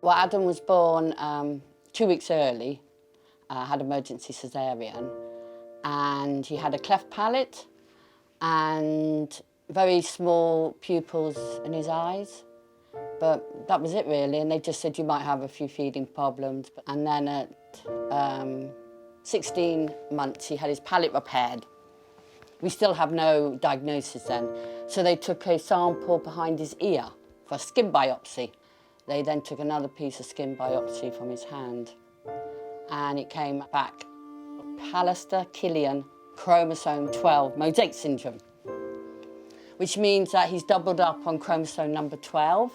Well, Adam was born 2 weeks early, had emergency caesarean, and he had a cleft palate and very small pupils in his eyes. But that was it really, and they just said you might have a few feeding problems. And then at 16 months, he had his palate repaired. We still have no diagnosis then. So they took a sample behind his ear for a skin biopsy. They then took another piece of skin biopsy from his hand, and it came back Pallister-Killian chromosome 12 mosaic syndrome, which means that he's doubled up on chromosome number 12,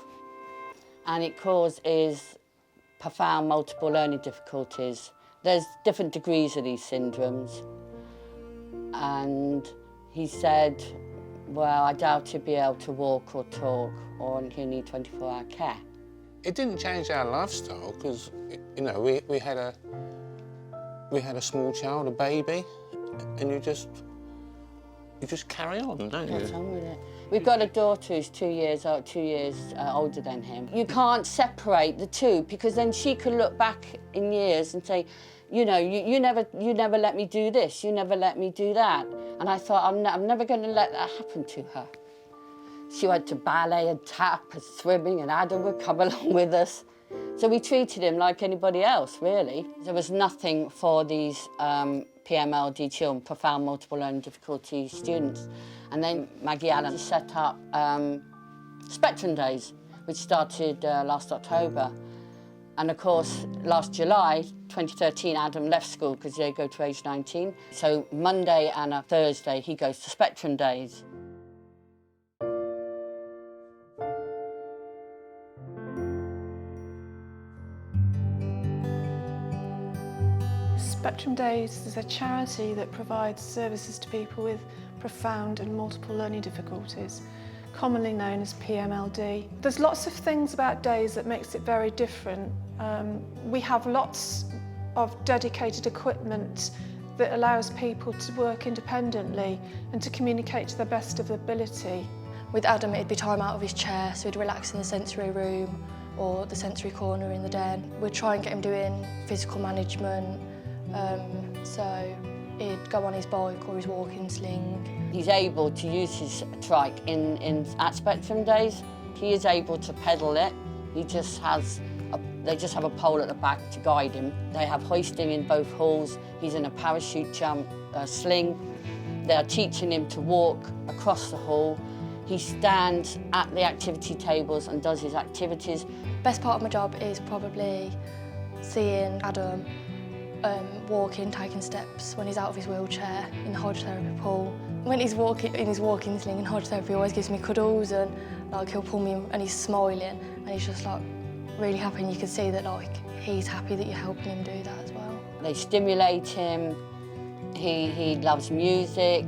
and it causes profound multiple learning difficulties. There's different degrees of these syndromes, and he said, well, I doubt he'll be able to walk or talk, or he'll need 24-hour care. It didn't change our lifestyle because, you know, we had a small child, a baby, and you just carry on, don't you? Get on with it. We've got a daughter who's 2 years older than him. You can't separate the two, because then she could look back in years and say, you know, you never let me do this, you never let me do that. And I thought, I'm never going to let that happen to her. She went to ballet and tap and swimming, and Adam would come along with us. So we treated him like anybody else, really. There was nothing for these PMLD children, profound multiple learning difficulty students. And then Maggie Allen set up Spectrum Days, which started last October. And of course, last July 2013, Adam left school because they go to age 19. So Monday and a Thursday, he goes to Spectrum Days. Spectrum Days is a charity that provides services to people with profound and multiple learning difficulties, commonly known as PMLD. There's lots of things about Days that makes it very different. We have lots of dedicated equipment that allows people to work independently and to communicate to the best of their ability. With Adam, it'd be time out of his chair, so he'd relax in the sensory room or the sensory corner in the den. We'd try and get him doing physical management, so he'd go on his bike or his walking sling. He's able to use his trike at Spectrum Days. He is able to pedal it. They just have a pole at the back to guide him. They have hoisting in both halls. He's in a parachute jump sling. They are teaching him to walk across the hall. He stands at the activity tables and does his activities. Best part of my job is probably seeing Adam walking, taking steps when he's out of his wheelchair in the hydrotherapy pool. When he's walking in his walking sling in hydrotherapy, he always gives me cuddles, and like he'll pull me and he's smiling and he's just like really happy, and you can see that like he's happy that you're helping him do that as well. They stimulate him. He loves music.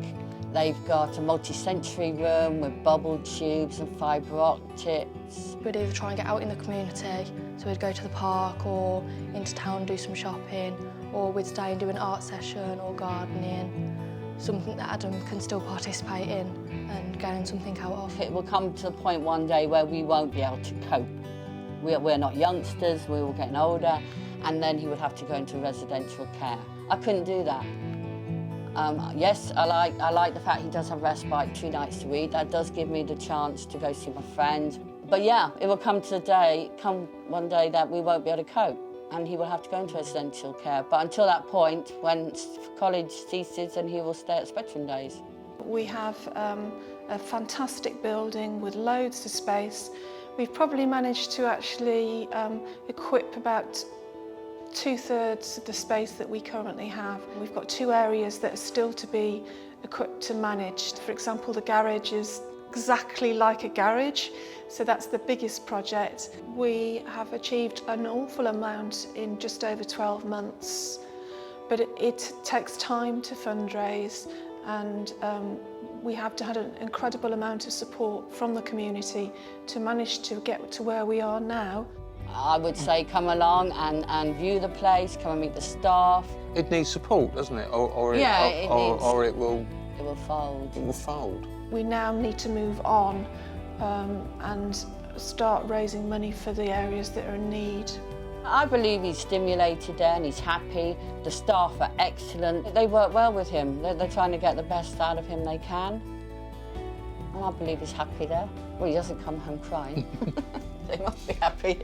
They've got a multi-sensory room with bubble tubes and fibre optics. We'd either try and get out in the community, so we'd go to the park or into town, do some shopping, or we'd stay and do an art session or gardening, something that Adam can still participate in and gain something out of. It will come to the point one day where we won't be able to cope. We're not youngsters, we're all getting older, and then he would have to go into residential care. I couldn't do that. Yes, I like the fact he does have respite 2 nights a week. That does give me the chance to go see my friends. But yeah, it will come one day that we won't be able to cope, and he will have to go into residential care. But until that point, when college ceases, then he will stay at Spectrum Days. We have a fantastic building with loads of space. We've probably managed to actually equip about 2/3 of the space that we currently have. We've got 2 areas that are still to be equipped and managed. For example, the garage is exactly like a garage, so that's the biggest project. We have achieved an awful amount in just over 12 months, but it takes time to fundraise, and we have had an incredible amount of support from the community to manage to get to where we are now. I would say come along and view the place, come and meet the staff. It needs support, doesn't it? Or it will fold. It will fold. We now need to move on and start raising money for the areas that are in need. I believe he's stimulated there and he's happy. The staff are excellent. They work well with him. They're trying to get the best out of him they can. And I believe he's happy there. Well, he doesn't come home crying. They must be happy.